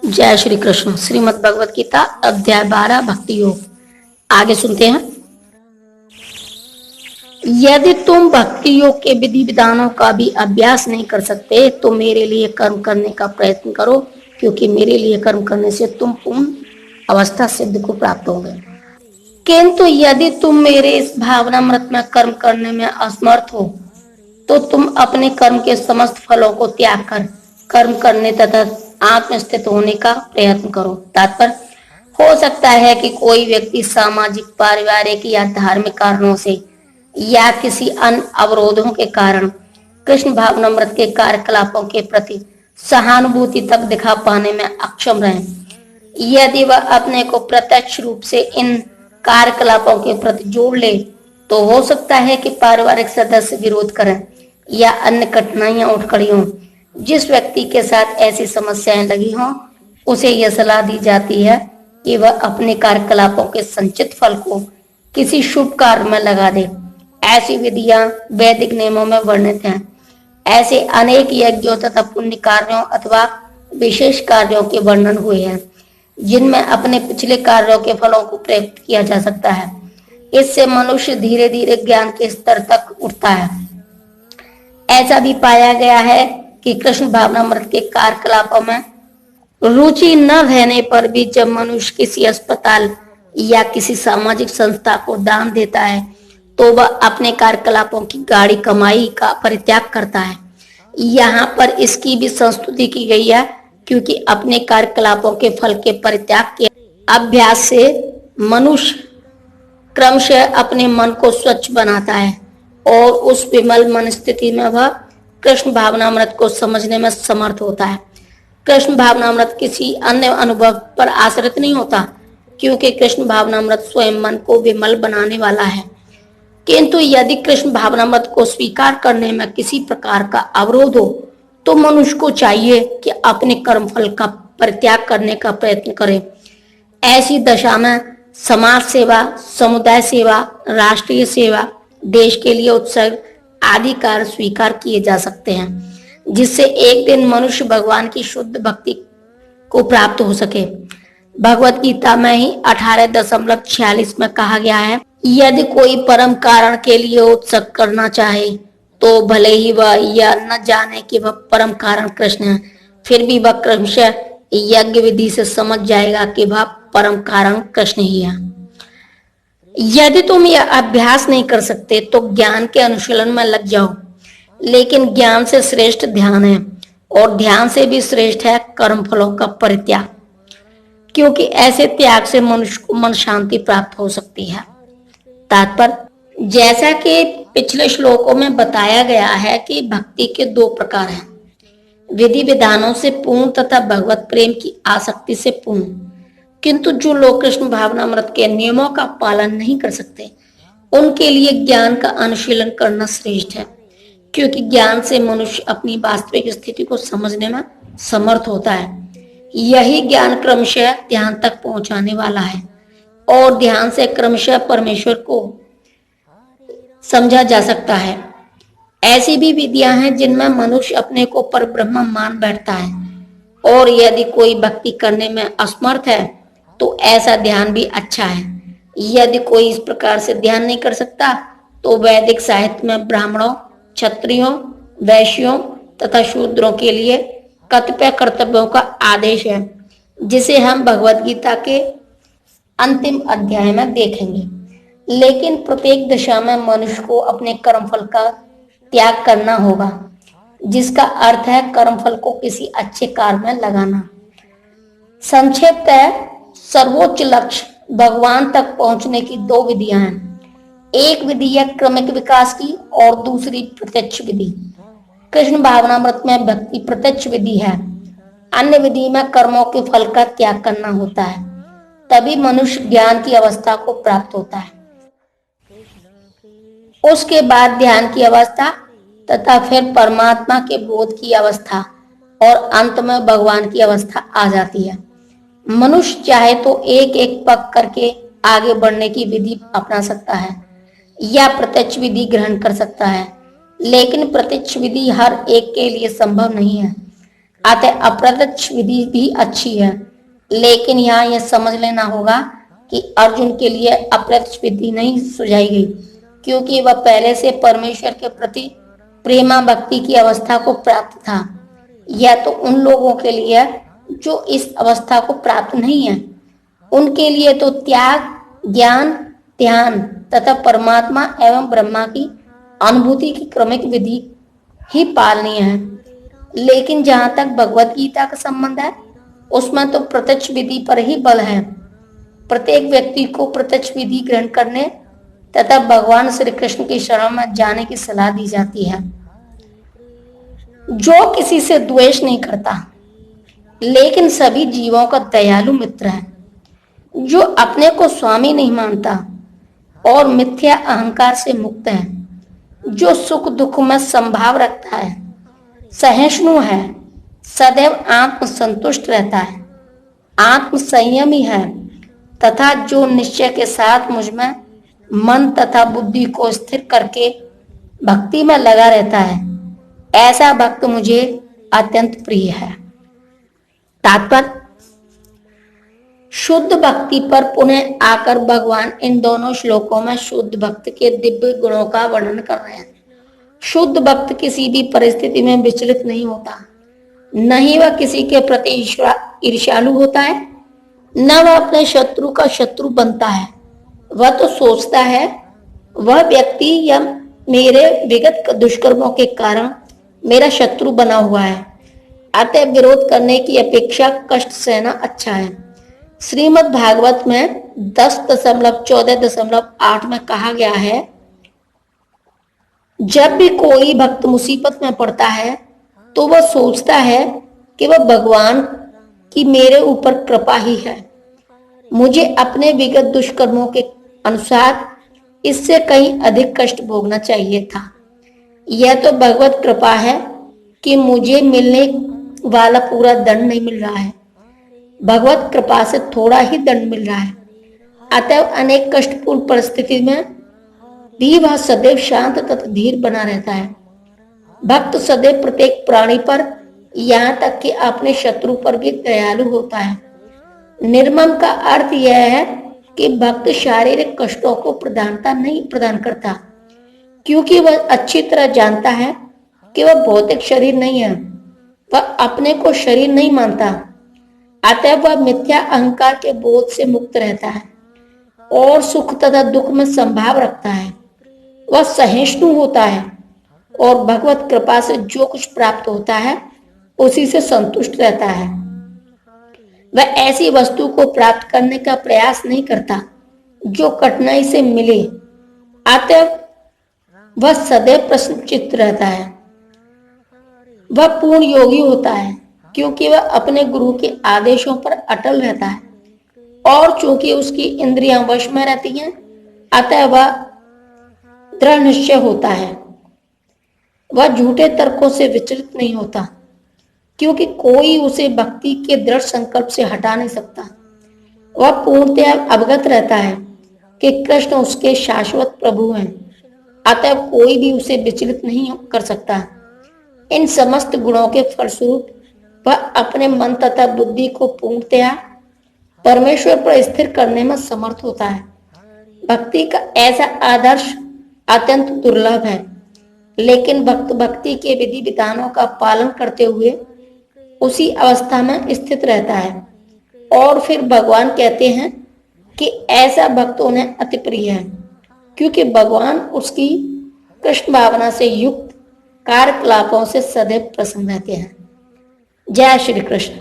जय श्री कृष्ण। श्रीमद् भगवत गीता अध्याय 12 भक्ति योग। आगे सुनते हैं। यदि तुम भक्ति योग के विधि विधानों का भी अभ्यास नहीं कर सकते तो मेरे लिए कर्म करने का प्रयत्न करो, क्योंकि मेरे लिए कर्म करने से तुम पूर्ण अवस्था सिद्ध को प्राप्त होगे। किंतु यदि तुम मेरे इस भावनामृत में कर्म करने में असमर्थ हो तो तुम अपने कर्म के समस्त फलों को त्याग कर कर्म करने तथा आत्मस्थित होने का प्रयत्न करो। तात्पर्य, हो सकता है कि कोई व्यक्ति सामाजिक, पारिवारिक या धार्मिक कारणों से या किसी अन्य अवरोधों के कारण कृष्ण भावनामृत के कार्यकलापों के प्रति सहानुभूति तक दिखा पाने में अक्षम रहे। यदि वह अपने को प्रत्यक्ष रूप से इन कार्यकलापों के प्रति जोड़ ले तो हो सकता है कि पारिवारिक सदस्य विरोध करें या अन्य कठिनाइयां उठ खड़ी हों। जिस व्यक्ति के साथ ऐसी समस्याएं लगी हों उसे यह सलाह दी जाती है कि वह अपने कार्यकलापों के संचित फल को किसी शुभ कार्य में लगा दे। ऐसी विधियां वैदिक नियमों में वर्णित हैं। ऐसे अनेक यज्ञों तथा पुण्य कार्यों अथवा विशेष कार्यों के वर्णन हुए हैं जिनमें अपने पिछले कार्यों के फलों को प्राप्त किया जा सकता है। इससे मनुष्य धीरे धीरे ज्ञान के स्तर तक उठता है। ऐसा भी पाया गया है कि कृष्ण भावनामृत के कार्यकलापों में रुचि न रहने पर भी जब मनुष्य किसी अस्पताल या किसी सामाजिक संस्था को दान देता है तो वह अपने कार्यकलापों की गाढ़ी कमाई का परित्याग करता है। यहाँ पर इसकी भी संस्तुति की गई है, क्योंकि अपने कार्यकलापों के फल के परित्याग के अभ्यास से मनुष्य क्रमशः अपने मन को स्वच्छ बनाता है और उस विमल मन स्थिति में वह कृष्ण भावनामृत को समझने में समर्थ होता है। कृष्ण भावनामृत किसी अन्य अनुभव पर आश्रित नहीं होता, क्योंकि कृष्ण भावनामृत स्वयं मन को विमल बनाने वाला है। किंतु यदि कृष्ण भावनामृत को स्वीकार करने में किसी प्रकार का अवरोध हो तो मनुष्य को चाहिए कि अपने कर्म फल का परित्याग करने का प्रयत्न करे। ऐसी दशा में समाज सेवा, समुदाय सेवा, राष्ट्रीय सेवा, देश के लिए उत्सर्ग आदि कार्य स्वीकार किए जा सकते हैं, जिससे एक दिन मनुष्य भगवान की शुद्ध भक्ति को प्राप्त हो सके। भगवत गीता में ही 18.46 में कहा गया है, यदि कोई परम कारण के लिए उत्सर्ग करना चाहे तो भले ही वह यह न जाने कि वह परम कारण कृष्ण है, फिर भी वह क्रमशः यज्ञ विधि से समझ जाएगा कि वह परम कारण कृष्ण ही है। यदि तुम यह अभ्यास नहीं कर सकते तो ज्ञान के अनुशीलन में लग जाओ। लेकिन ज्ञान से श्रेष्ठ ध्यान है और ध्यान से भी श्रेष्ठ है कर्म फलों का परित्याग, क्योंकि ऐसे त्याग से मनुष्य को मन शांति प्राप्त हो सकती है। तात्पर्य, जैसा कि पिछले श्लोकों में बताया गया है कि भक्ति के दो प्रकार हैं, विधि विधानों से पूर्ण तथा भगवत प्रेम की आसक्ति से पूर्ण। किंतु जो लोग कृष्ण भावनामृत के नियमों का पालन नहीं कर सकते उनके लिए ज्ञान का अनुशीलन करना श्रेष्ठ है, क्योंकि ज्ञान से मनुष्य अपनी वास्तविक स्थिति को समझने में समर्थ होता है। यही ज्ञान क्रमशः ध्यान तक पहुंचाने वाला है और ध्यान से क्रमशः परमेश्वर को समझा जा सकता है। ऐसी भी विधियां हैं जिनमें मनुष्य अपने को परब्रह्म मान बैठता है, और यदि कोई भक्ति करने में असमर्थ है तो ऐसा ध्यान भी अच्छा है। यदि कोई इस प्रकार से ध्यान नहीं कर सकता तो वैदिक साहित्य में ब्राह्मणों, क्षत्रियों, वैश्यों तथा शूद्रों के लिए कतिपय कर्तव्यों का आदेश है, जिसे हम भगवत गीता के अंतिम अध्याय में देखेंगे। लेकिन प्रत्येक दशा में मनुष्य को अपने कर्मफल का त्याग करना होगा, जिसका अर्थ है कर्मफल को किसी अच्छे कार्य में लगाना। संक्षिप्त है, सर्वोच्च लक्ष्य भगवान तक पहुंचने की दो विधियां हैं। एक विधि है क्रमिक विकास की और दूसरी प्रत्यक्ष विधि। कृष्ण भावनामृत में भक्ति प्रत्यक्ष विधि है। अन्य विधि में कर्मों के फल का त्याग करना होता है, तभी मनुष्य ज्ञान की अवस्था को प्राप्त होता है। उसके बाद ध्यान की अवस्था तथा फिर परमात्मा के बोध की अवस्था और अंत में भगवान की अवस्था आ जाती है। मनुष्य चाहे तो एक एक पग करके आगे बढ़ने की विधि अपना सकता है या प्रत्यक्ष विधि ग्रहण कर सकता है, लेकिन प्रत्यक्ष विधि हर एक के लिए संभव नहीं है। अतः अप्रत्यक्ष विधि भी अच्छी है, लेकिन यहाँ यह समझ लेना होगा कि अर्जुन के लिए अप्रत्यक्ष विधि नहीं सुझाई गई, क्योंकि वह पहले से परमेश्वर के प्रति प्रेमा भक्ति की अवस्था को प्राप्त था। यह तो उन लोगों के लिए जो इस अवस्था को प्राप्त नहीं है, उनके लिए तो त्याग, ज्ञान, ध्यान तथा परमात्मा एवं ब्रह्मा की अनुभूति की क्रमिक विधि ही पालनीय है। लेकिन जहां तक भगवत गीता का संबंध है, उसमें तो प्रत्यक्ष विधि पर ही बल है। प्रत्येक व्यक्ति को प्रत्यक्ष विधि ग्रहण करने तथा भगवान श्री कृष्ण की शरण में जाने की सलाह दी जाती है। जो किसी से द्वेष नहीं करता, लेकिन सभी जीवों का दयालु मित्र है, जो अपने को स्वामी नहीं मानता और मिथ्या अहंकार से मुक्त है, जो सुख दुख में संभाव रखता है, सहिष्णु है, सदैव आत्म संतुष्ट रहता है, आत्म संयमी है तथा जो निश्चय के साथ मुझ में मन तथा बुद्धि को स्थिर करके भक्ति में लगा रहता है, ऐसा भक्त मुझे अत्यंत प्रिय है। तात्पर्य, शुद्ध भक्ति पर पुनः आकर भगवान इन दोनों श्लोकों में शुद्ध भक्त के दिव्य गुणों का वर्णन कर रहे हैं। शुद्ध भक्त किसी भी परिस्थिति में विचलित नहीं होता, न ही वह किसी के प्रति ईर्ष्यालु होता है, न वह अपने शत्रु का शत्रु बनता है। वह तो सोचता है वह व्यक्ति या मेरे विगत दुष्कर्मों के कारण मेरा शत्रु बना हुआ है, अतः विरोध करने की अपेक्षा कष्ट सहना अच्छा है। श्रीमद् भागवत में 10.14.8 में कहा गया है, जब भी कोई भक्त मुसीबत में पड़ता है तो वह सोचता है कि वह भगवान की मेरे ऊपर कृपा ही है, मुझे अपने विगत दुष्कर्मों के अनुसार इससे कहीं अधिक कष्ट भोगना चाहिए था। यह तो भगवत कृपा है कि मुझे मिलने वाला पूरा दंड नहीं मिल रहा है, भगवत कृपा से थोड़ा ही दंड मिल रहा है। अतः अनेक कष्टपूर्ण परिस्थिति में भी वह सदैव शांत तथा धीर बना रहता है। भक्त सदैव प्रत्येक प्राणी पर, यहाँ तक कि अपने शत्रु पर भी दयालु होता है। निर्मम का अर्थ यह है कि भक्त शारीरिक कष्टों को प्रधानता नहीं प्रदान करता, क्योंकि वह अच्छी तरह जानता है कि वह भौतिक शरीर नहीं है, वह अपने को शरीर नहीं मानता। अतः वह मिथ्या अहंकार के बोध से मुक्त रहता है और सुख तथा दुख में संभाव रखता है। वह सहिष्णु होता है और भगवत कृपा से जो कुछ प्राप्त होता है उसी से संतुष्ट रहता है। वह ऐसी वस्तु को प्राप्त करने का प्रयास नहीं करता जो कठिनाई से मिले, अतः वह सदैव प्रसन्नचित्त रहता है। वह पूर्ण योगी होता है क्योंकि वह अपने गुरु के आदेशों पर अटल रहता है, और चूंकि उसकी इंद्रियां वश में रहती हैं, अतः वह दृढ़ निश्चय होता है। वह झूठे तर्कों से विचलित नहीं होता, क्योंकि कोई उसे भक्ति के दृढ़ संकल्प से हटा नहीं सकता। वह पूर्णतया अवगत रहता है कि कृष्ण उसके शाश्वत प्रभु हैं, अतः कोई भी उसे विचलित नहीं कर सकता। इन समस्त गुणों के फलस्वरूप वह अपने मन तथा बुद्धि को पूर्णतया परमेश्वर पर स्थिर करने में समर्थ होता है। भक्ति का ऐसा आदर्श अत्यंत दुर्लभ है, लेकिन भक्त भक्ति के विधि विधानों का पालन करते हुए उसी अवस्था में स्थित रहता है, और फिर भगवान कहते हैं कि ऐसा भक्त उन्हें अति प्रिय है, क्योंकि भगवान उसकी कृष्ण भावना से युक्त कार्यकलापों से सदैव प्रसन्न रहते हैं। जय श्री कृष्ण।